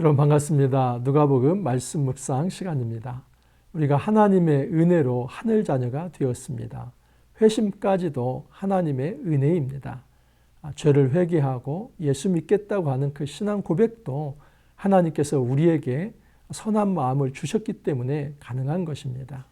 여러분 반갑습니다. 누가복음 말씀 묵상 시간입니다. 우리가 하나님의 은혜로 하늘 자녀가 되었습니다. 회심까지도 하나님의 은혜입니다. 죄를 회개하고 예수 믿겠다고 하는 그 신앙 고백도 하나님께서 우리에게 선한 마음을 주셨기 때문에 가능한 것입니다.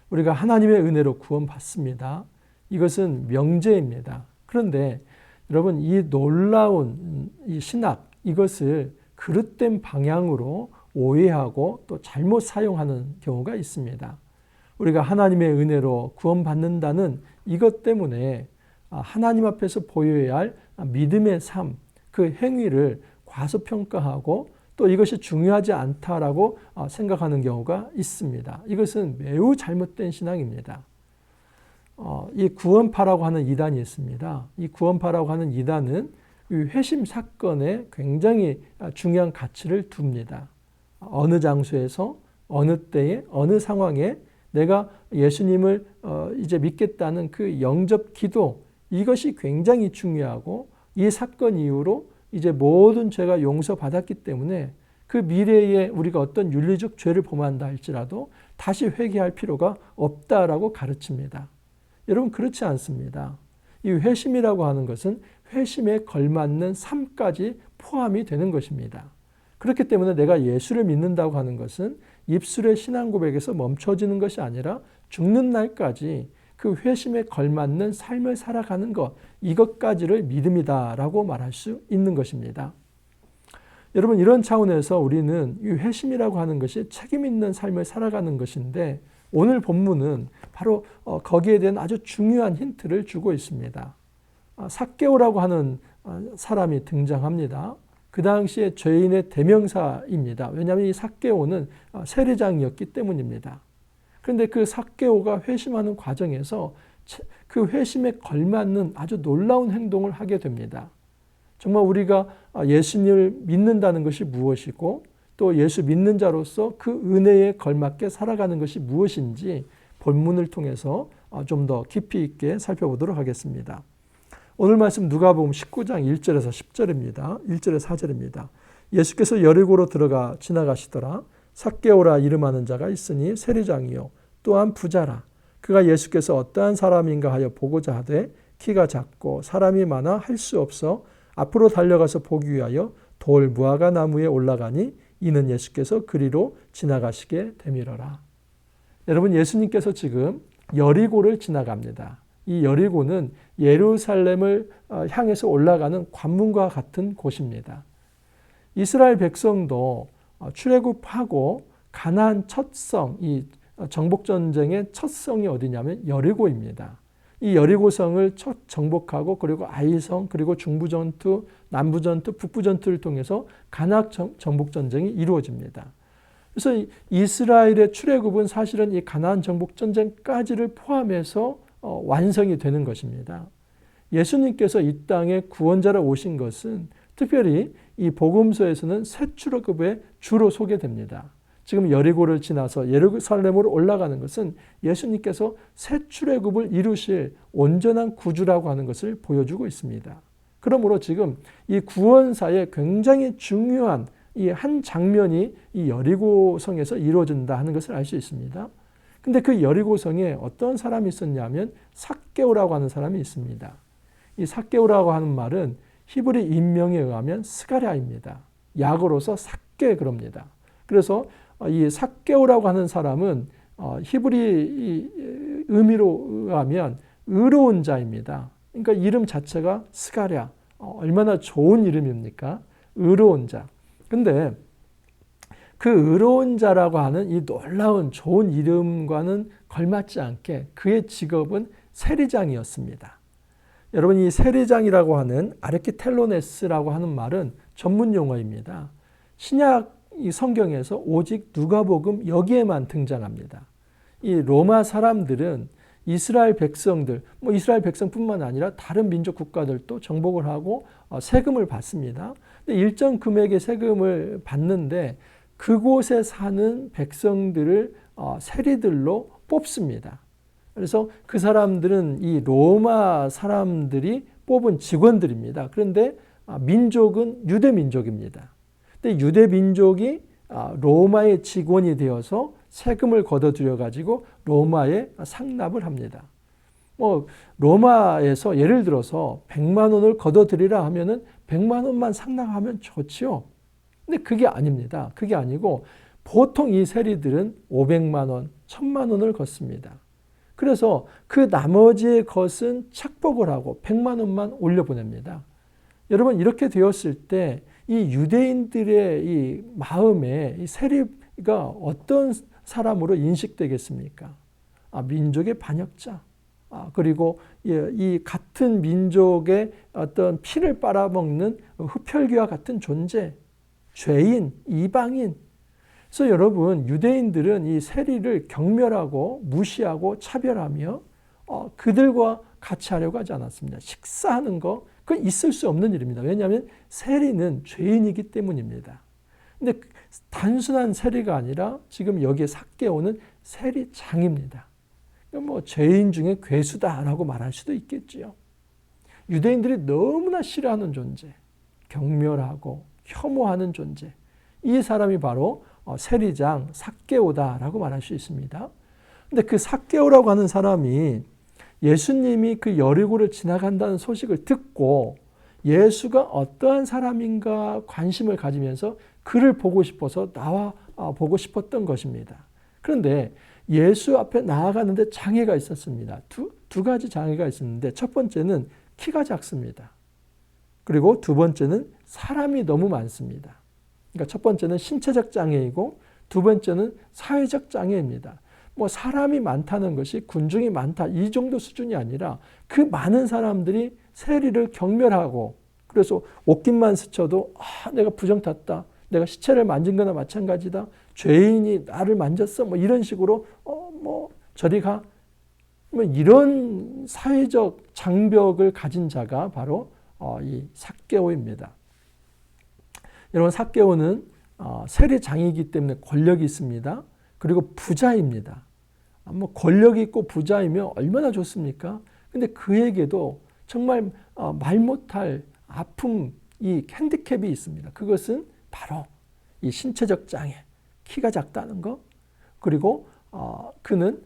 우리가 하나님의 은혜로 구원받습니다. 이것은 명제입니다. 그런데 여러분 이 놀라운 이 신학 이것을 그릇된 방향으로 오해하고 또 잘못 사용하는 경우가 있습니다. 우리가 하나님의 은혜로 구원받는다는 이것 때문에 하나님 앞에서 보여야 할 믿음의 삶, 그 행위를 과소평가하고 또 이것이 중요하지 않다라고 생각하는 경우가 있습니다. 이것은 매우 잘못된 신앙입니다. 이 구원파라고 하는 이단이 있습니다. 이 구원파라고 하는 이단은 회심 사건에 굉장히 중요한 가치를 둡니다. 어느 장소에서 어느 때에 어느 상황에 내가 예수님을 이제 믿겠다는 그 영접 기도 이것이 굉장히 중요하고 이 사건 이후로 이제 모든 죄가 용서받았기 때문에 그 미래에 우리가 어떤 윤리적 죄를 범한다 할지라도 다시 회개할 필요가 없다라고 가르칩니다. 여러분 그렇지 않습니다. 이 회심이라고 하는 것은 회심에 걸맞는 삶까지 포함이 되는 것입니다. 그렇기 때문에 내가 예수를 믿는다고 하는 것은 입술의 신앙 고백에서 멈춰지는 것이 아니라 죽는 날까지 그 회심에 걸맞는 삶을 살아가는 것, 이것까지를 믿음이다라고 말할 수 있는 것입니다. 여러분 이런 차원에서 우리는 이 회심이라고 하는 것이 책임 있는 삶을 살아가는 것인데 오늘 본문은 바로 거기에 대한 아주 중요한 힌트를 주고 있습니다. 삭개오라고 하는 사람이 등장합니다. 그 당시에 죄인의 대명사입니다. 왜냐하면 이 삭개오는 세리장이었기 때문입니다. 그런데 그 삭개오가 회심하는 과정에서 그 회심에 걸맞는 아주 놀라운 행동을 하게 됩니다. 정말 우리가 예수님을 믿는다는 것이 무엇이고 또 예수 믿는 자로서 그 은혜에 걸맞게 살아가는 것이 무엇인지 본문을 통해서 좀 더 깊이 있게 살펴보도록 하겠습니다. 오늘 말씀 누가복음 19장 1절에서 10절입니다. 1절에서 4절입니다. 예수께서 여리고로 들어가 지나가시더라. 삭개오라 이름하는 자가 있으니 세리장이요 또한 부자라. 그가 예수께서 어떠한 사람인가 하여 보고자 하되 키가 작고 사람이 많아 할 수 없어 앞으로 달려가서 보기 위하여 돌 무화과 나무에 올라가니 이는 예수께서 그리로 지나가시게 되밀어라. 여러분 예수님께서 지금 여리고를 지나갑니다. 이 여리고는 예루살렘을 향해서 올라가는 관문과 같은 곳입니다. 이스라엘 백성도 출애굽하고 가나안 첫 성, 이 정복전쟁의 첫 성이 어디냐면 여리고입니다. 이 여리고성을 첫 정복하고 그리고 아이성 그리고 중부전투, 남부전투, 북부전투를 통해서 가나안 정복전쟁이 이루어집니다. 그래서 이스라엘의 출애굽은 사실은 이 가나안 정복전쟁까지를 포함해서 완성이 되는 것입니다. 예수님께서 이 땅에 구원자로 오신 것은 특별히 이 복음서에서는 새 출애굽에 주로 소개됩니다. 지금 여리고를 지나서 예루살렘으로 올라가는 것은 예수님께서 새 출애굽을 이루실 온전한 구주라고 하는 것을 보여주고 있습니다. 그러므로 지금 이 구원사에 굉장히 중요한 이 한 장면이 이 여리고성에서 이루어진다 하는 것을 알 수 있습니다. 근데 그 여리고성에 어떤 사람이 있었냐면 삭개오라고 하는 사람이 있습니다. 이 삭개오라고 하는 말은 히브리 인명에 의하면 스가랴입니다. 약어로서 삭개 그럽니다. 그래서 이 삭개오라고 하는 사람은 히브리 의미로 의하면 의로운 자입니다. 그러니까 이름 자체가 스가랴, 얼마나 좋은 이름입니까? 의로운 자. 근데 그 의로운 자라고 하는 이 놀라운 좋은 이름과는 걸맞지 않게 그의 직업은 세리장이었습니다. 여러분 이 세리장이라고 하는 아르키텔로네스라고 하는 말은 전문 용어입니다. 신약 이 성경에서 오직 누가복음 여기에만 등장합니다. 이 로마 사람들은 이스라엘 백성들, 이스라엘 백성뿐만 아니라 다른 민족 국가들도 정복을 하고 세금을 받습니다. 근데 일정 금액의 세금을 받는데 그곳에 사는 백성들을 세리들로 뽑습니다. 그래서 그 사람들은 이 로마 사람들이 뽑은 직원들입니다. 그런데 민족은 유대 민족입니다. 근데 유대 민족이 로마의 직원이 되어서 세금을 걷어들여 가지고 로마에 상납을 합니다. 뭐 로마에서 예를 들어서 100만 원을 걷어들이라 하면은 100만 원만 상납하면 좋지요. 근데 그게 아닙니다. 그게 아니고 보통 이 세리들은 500만 원, 1000만 원을 걷습니다. 그래서 그 나머지의 것은 착복을 하고 100만 원만 올려보냅니다. 여러분 이렇게 되었을 때 이 유대인들의 이 마음에 이 세리가 어떤 사람으로 인식되겠습니까? 민족의 반역자. 그리고 이 같은 민족의 어떤 피를 빨아먹는 흡혈귀와 같은 존재, 죄인, 이방인. 그래서 여러분 유대인들은 이 세리를 경멸하고 무시하고 차별하며 그들과 같이 하려고 하지 않았습니다. 식사하는 거 그건 있을 수 없는 일입니다. 왜냐하면 세리는 죄인이기 때문입니다. 근데 단순한 세리가 아니라 지금 여기에 삭개오는 세리장입니다. 뭐 죄인 중에 괴수다라고 말할 수도 있겠지요. 유대인들이 너무나 싫어하는 존재, 경멸하고 혐오하는 존재. 이 사람이 바로 세리장 삭개오다라고 말할 수 있습니다. 근데 그 삭개오라고 하는 사람이 예수님이 그 여리고를 지나간다는 소식을 듣고 예수가 어떠한 사람인가 관심을 가지면서 그를 보고 싶어서 나와 보고 싶었던 것입니다. 그런데 예수 앞에 나아가는데 장애가 있었습니다. 두 가지 장애가 있었는데 첫 번째는 키가 작습니다. 그리고 두 번째는 사람이 너무 많습니다. 그러니까 첫 번째는 신체적 장애이고 두 번째는 사회적 장애입니다. 뭐 사람이 많다는 것이 군중이 많다 이 정도 수준이 아니라 그 많은 사람들이 세리를 경멸하고 그래서 옷깃만 스쳐도 내가 부정 탔다. 내가 시체를 만진 거나 마찬가지다. 죄인이 나를 만졌어. 뭐 이런 식으로 뭐 저리 가. 뭐 이런 사회적 장벽을 가진 자가 바로 이 삭개오입니다. 여러분 삭개오는 세리장이기 때문에 권력이 있습니다. 그리고 부자입니다. 뭐 권력이 있고 부자이면 얼마나 좋습니까? 근데 그에게도 정말 말 못할 아픔, 이 핸디캡이 있습니다. 그것은 바로 이 신체적 장애, 키가 작다는 것, 그리고 그는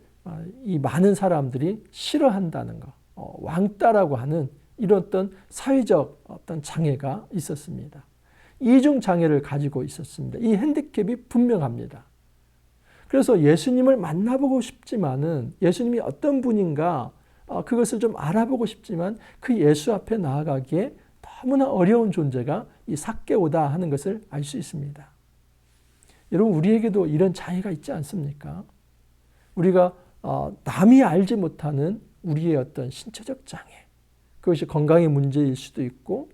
이 많은 사람들이 싫어한다는 것, 왕따라고 하는 이런 어떤 사회적 어떤 장애가 있었습니다. 이중 장애를 가지고 있었습니다. 이 핸디캡이 분명합니다. 그래서 예수님을 만나보고 싶지만은 예수님이 어떤 분인가 그것을 좀 알아보고 싶지만 그 예수 앞에 나아가기에 너무나 어려운 존재가 이 삭개오다 하는 것을 알 수 있습니다. 여러분 우리에게도 이런 장애가 있지 않습니까? 우리가 남이 알지 못하는 우리의 어떤 신체적 장애, 그것이 건강의 문제일 수도 있고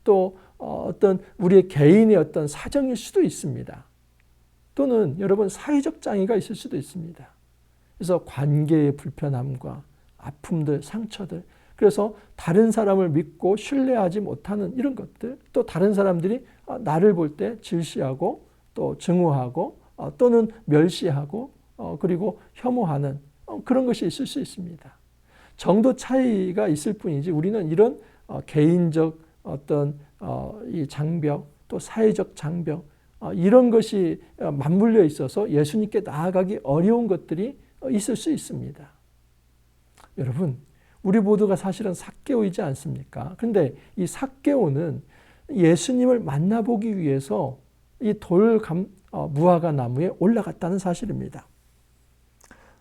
또 어떤 우리의 개인의 어떤 사정일 수도 있습니다. 또는 여러분 사회적 장애가 있을 수도 있습니다. 그래서 관계의 불편함과 아픔들, 상처들, 그래서 다른 사람을 믿고 신뢰하지 못하는 이런 것들, 또 다른 사람들이 나를 볼 때 질시하고 또 증오하고 또는 멸시하고 그리고 혐오하는 그런 것이 있을 수 있습니다. 정도 차이가 있을 뿐이지 우리는 이런 개인적 어떤 이 장벽 또 사회적 장벽 이런 것이 맞물려 있어서 예수님께 나아가기 어려운 것들이 있을 수 있습니다. 여러분 우리 모두가 사실은 삭개오이지 않습니까? 그런데 이 삭개오는 예수님을 만나보기 위해서 이 무화과 나무에 올라갔다는 사실입니다.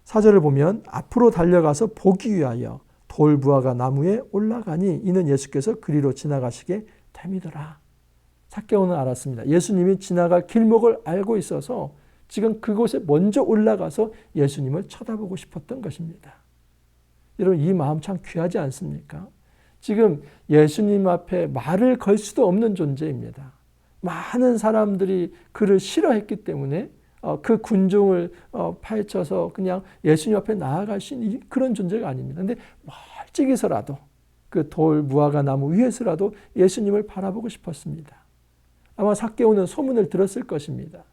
4절을 보면 앞으로 달려가서 보기 위하여 돌 무화과 나무에 올라가니 이는 예수께서 그리로 지나가시게 됨이더라. 삭개오는 알았습니다. 예수님이 지나갈 길목을 알고 있어서 지금 그곳에 먼저 올라가서 예수님을 쳐다보고 싶었던 것입니다. 여러분 이 마음 참 귀하지 않습니까? 지금 예수님 앞에 말을 걸 수도 없는 존재입니다. 많은 사람들이 그를 싫어했기 때문에 그 군중을 파헤쳐서 그냥 예수님 앞에 나아갈 수 있는 그런 존재가 아닙니다. 그런데 멀찍이서라도 그 돌 무화과 나무 위에서라도 예수님을 바라보고 싶었습니다. 아마 삭개오는 소문을 들었을 것입니다.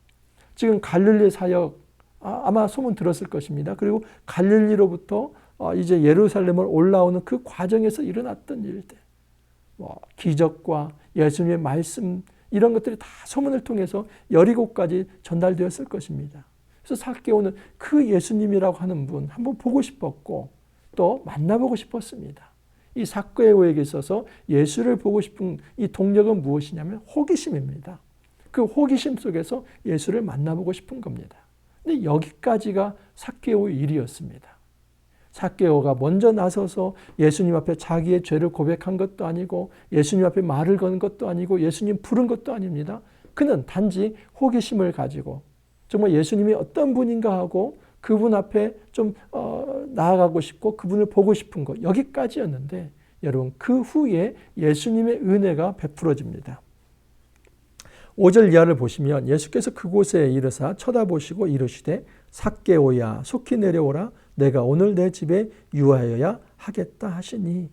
지금 갈릴리 사역 아마 소문 들었을 것입니다. 그리고 갈릴리로부터 이제 예루살렘을 올라오는 그 과정에서 일어났던 일들, 기적과 예수님의 말씀 이런 것들이 다 소문을 통해서 여리고까지 전달되었을 것입니다. 그래서 삭개오는 그 예수님이라고 하는 분 한번 보고 싶었고 또 만나보고 싶었습니다. 이 삭개오에게 있어서 예수를 보고 싶은 이 동력은 무엇이냐면 호기심입니다. 그 호기심 속에서 예수를 만나보고 싶은 겁니다. 근데 여기까지가 삭개오의 일이었습니다. 삭개오가 먼저 나서서 예수님 앞에 자기의 죄를 고백한 것도 아니고 예수님 앞에 말을 거는 것도 아니고 예수님 부른 것도 아닙니다. 그는 단지 호기심을 가지고 정말 예수님이 어떤 분인가 하고 그분 앞에 좀 나아가고 싶고 그분을 보고 싶은 것 여기까지였는데 여러분 그 후에 예수님의 은혜가 베풀어집니다. 5절 이하를 보시면 예수께서 그곳에 이르사 쳐다보시고 이르시되 삭개오야 속히 내려오라 내가 오늘 내 집에 유하여야 하겠다 하시니.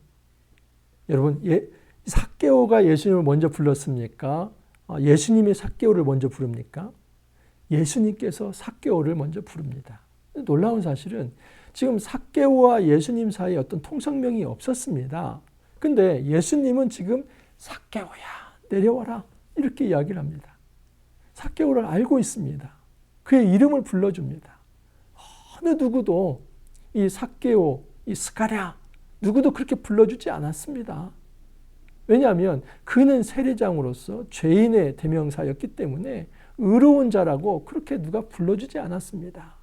여러분 삭개오가 예수님을 먼저 불렀습니까? 예수님이 삭개오를 먼저 부릅니까? 예수님께서 삭개오를 먼저 부릅니다. 놀라운 사실은 지금 삭개오와 예수님 사이에 어떤 통성명이 없었습니다. 근데 예수님은 지금 삭개오야 내려와라 이렇게 이야기를 합니다. 삭개오를 알고 있습니다. 그의 이름을 불러줍니다. 어느 누구도 이 삭개오, 이 스가랴 누구도 그렇게 불러주지 않았습니다. 왜냐하면 그는 세리장으로서 죄인의 대명사였기 때문에 의로운 자라고 그렇게 누가 불러주지 않았습니다.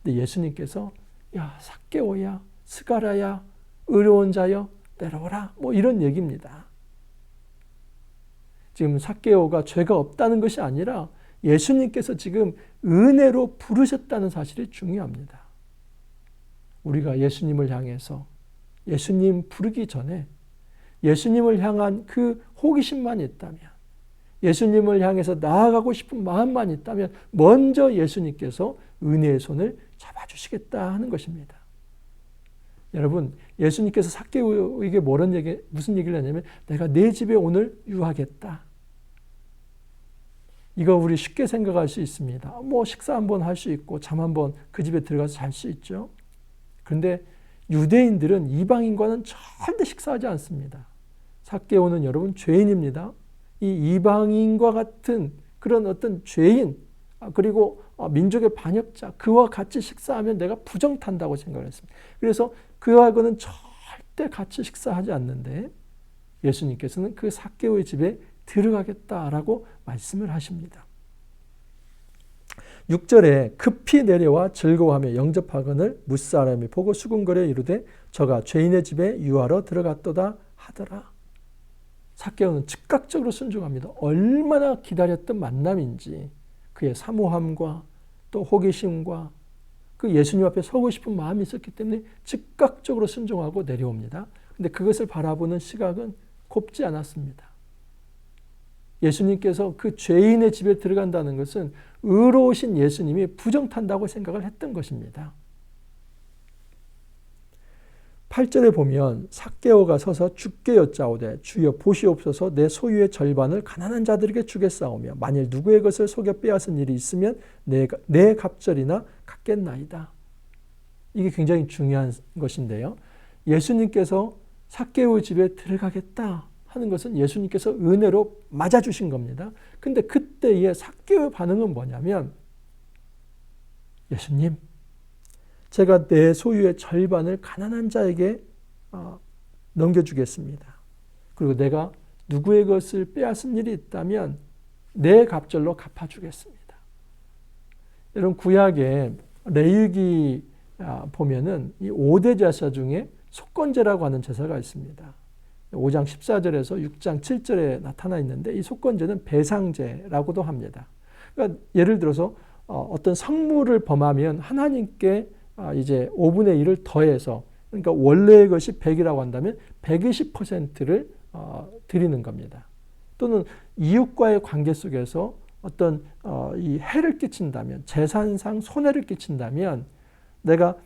근데 예수님께서 야 삭개오야 스가랴야 의로운 자여 내려오라 뭐 이런 얘기입니다. 지금 삭개오가 죄가 없다는 것이 아니라 예수님께서 지금 은혜로 부르셨다는 사실이 중요합니다. 우리가 예수님을 향해서 예수님 부르기 전에 예수님을 향한 그 호기심만 있다면 예수님을 향해서 나아가고 싶은 마음만 있다면 먼저 예수님께서 은혜의 손을 잡아주시겠다 하는 것입니다. 여러분 예수님께서 삭개오에게 무슨 얘기를 하냐면 내가 내 집에 오늘 유하겠다. 이거 우리 쉽게 생각할 수 있습니다. 뭐 식사 한번 할 수 있고 잠 한번 그 집에 들어가서 잘 수 있죠. 그런데 유대인들은 이방인과는 절대 식사하지 않습니다. 삭개오는 여러분 죄인입니다. 이 이방인과 같은 그런 어떤 죄인 그리고 민족의 반역자 그와 같이 식사하면 내가 부정탄다고 생각을 했습니다. 그래서 그하고는 절대 같이 식사하지 않는데 예수님께서는 그 삭개오의 집에 들어가겠다라고 말씀을 하십니다. 6절에 급히 내려와 즐거워하며 영접하거늘 무사람이 보고 수군거려 이르되 저가 죄인의 집에 유하러 들어갔도다 하더라. 삭개오는 즉각적으로 순종합니다. 얼마나 기다렸던 만남인지 그의 사모함과 또 호기심과 그 예수님 앞에 서고 싶은 마음이 있었기 때문에 즉각적으로 순종하고 내려옵니다. 근데 그것을 바라보는 시각은 곱지 않았습니다. 예수님께서 그 죄인의 집에 들어간다는 것은 의로우신 예수님이 부정탄다고 생각을 했던 것입니다. 8절에 보면 삭개오가 서서 주께 여짜오되 주여 보시옵소서 내 소유의 절반을 가난한 자들에게 주겠사오며 만일 누구의 것을 속여 빼앗은 일이 있으면 내 갑절이나 갚겠나이다. 이게 굉장히 중요한 것인데요. 예수님께서 삭개오의 집에 들어가겠다 하는 것은 예수님께서 은혜로 맞아주신 겁니다. 근데 그때의 삭개오의 반응은 뭐냐면 예수님 제가 내 소유의 절반을 가난한 자에게 넘겨주겠습니다. 그리고 내가 누구의 것을 빼앗은 일이 있다면 내 갑절로 갚아주겠습니다. 여러분 구약에 레위기 보면은 이 5대 제사 중에 속건제라고 하는 제사가 있습니다. 5장 14절에서 6장 7절에 나타나 있는데 이 속건제는 배상제라고도 합니다. 그러니까 예를 들어서 어떤 성물을 범하면 하나님께 이제 5분의 1을 더해서 그러니까 원래의 것이 100이라고 한다면 120%를 드리는 겁니다. 또는 이웃과의 관계 속에서 어떤 이 해를 끼친다면 재산상 손해를 끼친다면 내가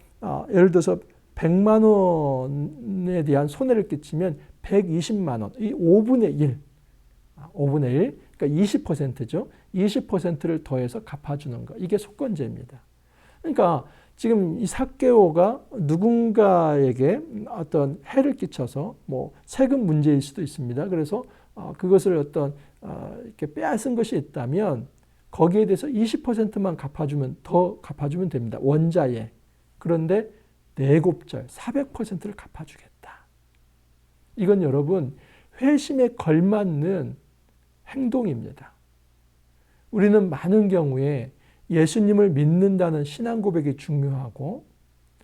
예를 들어서 100만 원에 대한 손해를 끼치면 120만 원, 이 5분의 1, 그러니까 20%죠. 20%를 더해서 갚아주는 거. 이게 속건제입니다. 그러니까 지금 이 삭개오가 누군가에게 어떤 해를 끼쳐서 뭐 세금 문제일 수도 있습니다. 그래서 그것을 어떤 이렇게 빼앗은 것이 있다면 거기에 대해서 20%만 더 갚아주면 됩니다. 원자에. 그런데 내곱절 400%를 갚아주겠다. 이건 여러분 회심에 걸맞는 행동입니다. 우리는 많은 경우에 예수님을 믿는다는 신앙 고백이 중요하고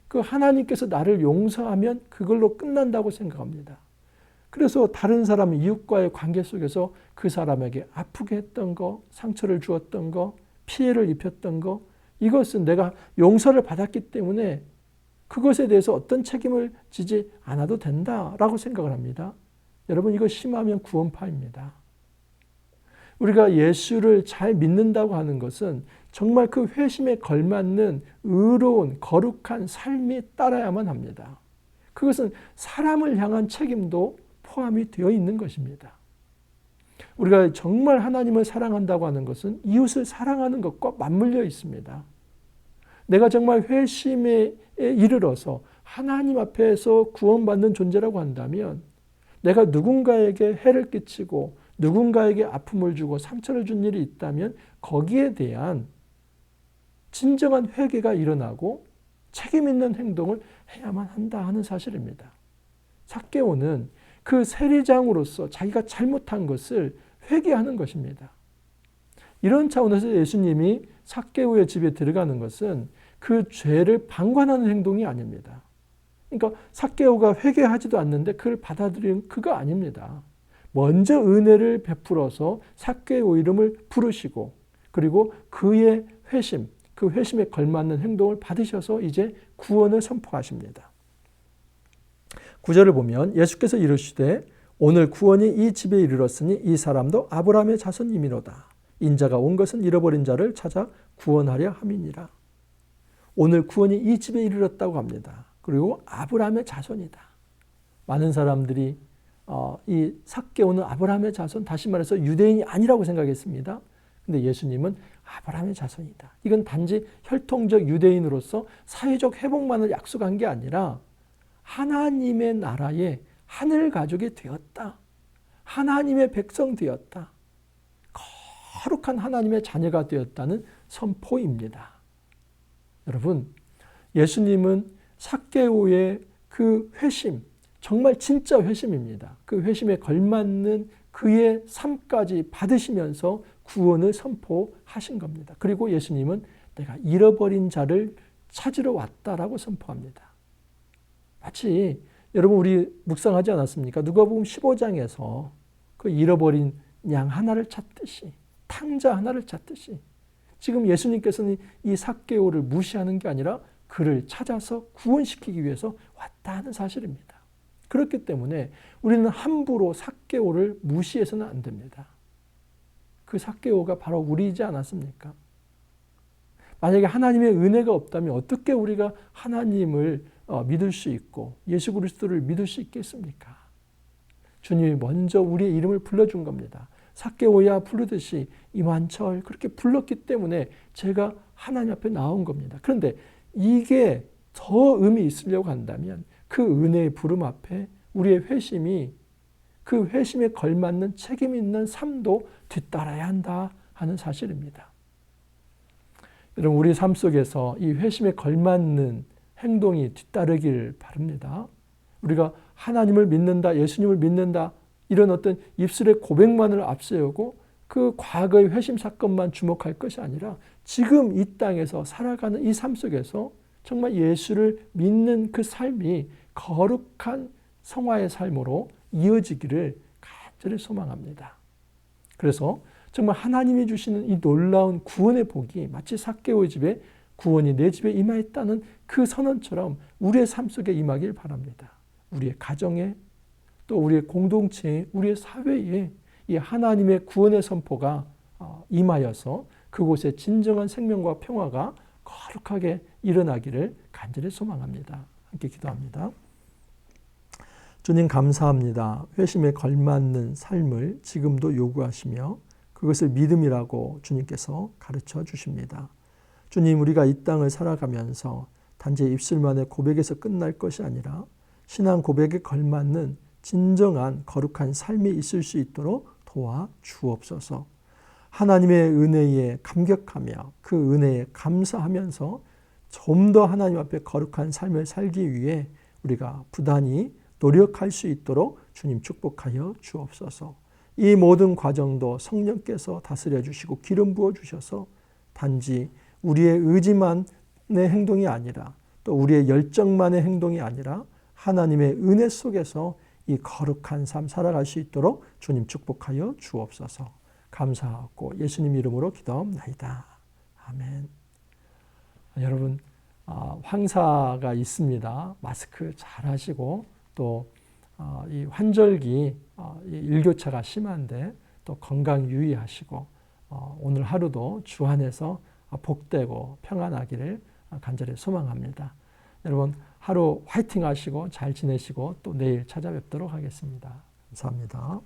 그 하나님께서 나를 용서하면 그걸로 끝난다고 생각합니다. 그래서 다른 사람, 이웃과의 관계 속에서 그 사람에게 아프게 했던 거, 상처를 주었던 거, 피해를 입혔던 거, 이것은 내가 용서를 받았기 때문에 그것에 대해서 어떤 책임을 지지 않아도 된다라고 생각을 합니다. 여러분, 이거 심하면 구원파입니다. 우리가 예수를 잘 믿는다고 하는 것은 정말 그 회심에 걸맞는 의로운 거룩한 삶이 따라야만 합니다. 그것은 사람을 향한 책임도 포함이 되어 있는 것입니다. 우리가 정말 하나님을 사랑한다고 하는 것은 이웃을 사랑하는 것과 맞물려 있습니다. 내가 정말 회심에 이르러서 하나님 앞에서 구원받는 존재라고 한다면 내가 누군가에게 해를 끼치고 누군가에게 아픔을 주고 상처를 준 일이 있다면 거기에 대한 진정한 회개가 일어나고 책임 있는 행동을 해야만 한다 하는 사실입니다. 삭개오는 그 세리장으로서 자기가 잘못한 것을 회개하는 것입니다. 이런 차원에서 예수님이 삭개오의 집에 들어가는 것은 그 죄를 방관하는 행동이 아닙니다. 그러니까 삭개오가 회개하지도 않는데 그걸 받아들이는 그거 아닙니다. 먼저 은혜를 베풀어서 삭개오 이름을 부르시고 그리고 그의 회심, 그 회심에 걸맞는 행동을 받으셔서 이제 구원을 선포하십니다. 9절을 보면 예수께서 이르시되 오늘 구원이 이 집에 이르렀으니 이 사람도 아브라함의 자손이미로다. 인자가 온 것은 잃어버린 자를 찾아 구원하려 함이니라. 오늘 구원이 이 집에 이르렀다고 합니다. 그리고 아브라함의 자손이다. 많은 사람들이 이 삭개오는 아브라함의 자손, 다시 말해서 유대인이 아니라고 생각했습니다. 근데 예수님은 아브라함의 자손이다. 이건 단지 혈통적 유대인으로서 사회적 회복만을 약속한 게 아니라 하나님의 나라의 하늘 가족이 되었다. 하나님의 백성 되었다. 거룩한 하나님의 자녀가 되었다는 선포입니다. 여러분, 예수님은 삭개오의 그 회심, 정말 진짜 회심입니다. 그 회심에 걸맞는 그의 삶까지 받으시면서 구원을 선포하신 겁니다. 그리고 예수님은 내가 잃어버린 자를 찾으러 왔다라고 선포합니다. 마치 여러분 우리 묵상하지 않았습니까? 누가복음 15장에서 그 잃어버린 양 하나를 찾듯이, 탕자 하나를 찾듯이 지금 예수님께서는 이 삭개오를 무시하는 게 아니라 그를 찾아서 구원시키기 위해서 왔다는 사실입니다. 그렇기 때문에 우리는 함부로 삭개오를 무시해서는 안 됩니다. 그 삭개오가 바로 우리이지 않았습니까? 만약에 하나님의 은혜가 없다면 어떻게 우리가 하나님을 믿을 수 있고 예수 그리스도를 믿을 수 있겠습니까? 주님이 먼저 우리의 이름을 불러준 겁니다. 삭개오야 부르듯이 이만철 그렇게 불렀기 때문에 제가 하나님 앞에 나온 겁니다. 그런데 이게 더 의미 있으려고 한다면 그 은혜의 부름 앞에 우리의 회심이 그 회심에 걸맞는 책임 있는 삶도 뒤따라야 한다 하는 사실입니다. 여러분 우리 삶 속에서 이 회심에 걸맞는 행동이 뒤따르길 바랍니다. 우리가 하나님을 믿는다, 예수님을 믿는다 이런 어떤 입술의 고백만을 앞세우고 그 과거의 회심 사건만 주목할 것이 아니라 지금 이 땅에서 살아가는 이 삶 속에서 정말 예수를 믿는 그 삶이 거룩한 성화의 삶으로 이어지기를 간절히 소망합니다. 그래서 정말 하나님이 주시는 이 놀라운 구원의 복이 마치 삭개오의 집에 구원이 내 집에 임하였다는 그 선언처럼 우리의 삶 속에 임하길 바랍니다. 우리의 가정에 또 우리의 공동체에 우리의 사회에 이 하나님의 구원의 선포가 임하여서 그곳에 진정한 생명과 평화가 거룩하게 일어나기를 간절히 소망합니다. 함께 기도합니다. 주님 감사합니다. 회심에 걸맞는 삶을 지금도 요구하시며 그것을 믿음이라고 주님께서 가르쳐 주십니다. 주님 우리가 이 땅을 살아가면서 단지 입술만의 고백에서 끝날 것이 아니라 신앙 고백에 걸맞는 진정한 거룩한 삶이 있을 수 있도록 도와 주옵소서. 하나님의 은혜에 감격하며 그 은혜에 감사하면서 좀 더 하나님 앞에 거룩한 삶을 살기 위해 우리가 부단히 노력할 수 있도록 주님 축복하여 주옵소서. 이 모든 과정도 성령께서 다스려 주시고 기름 부어 주셔서 단지 우리의 의지만의 행동이 아니라 또 우리의 열정만의 행동이 아니라 하나님의 은혜 속에서 이 거룩한 삶 살아갈 수 있도록 주님 축복하여 주옵소서. 감사하고 예수님 이름으로 기도합나이다. 아멘. 여러분, 황사가 있습니다. 마스크 잘 하시고 또 이 환절기 일교차가 심한데 또 건강 유의하시고 오늘 하루도 주 안에서 복되고 평안하기를 간절히 소망합니다. 여러분 하루 화이팅 하시고 잘 지내시고 또 내일 찾아뵙도록 하겠습니다. 감사합니다.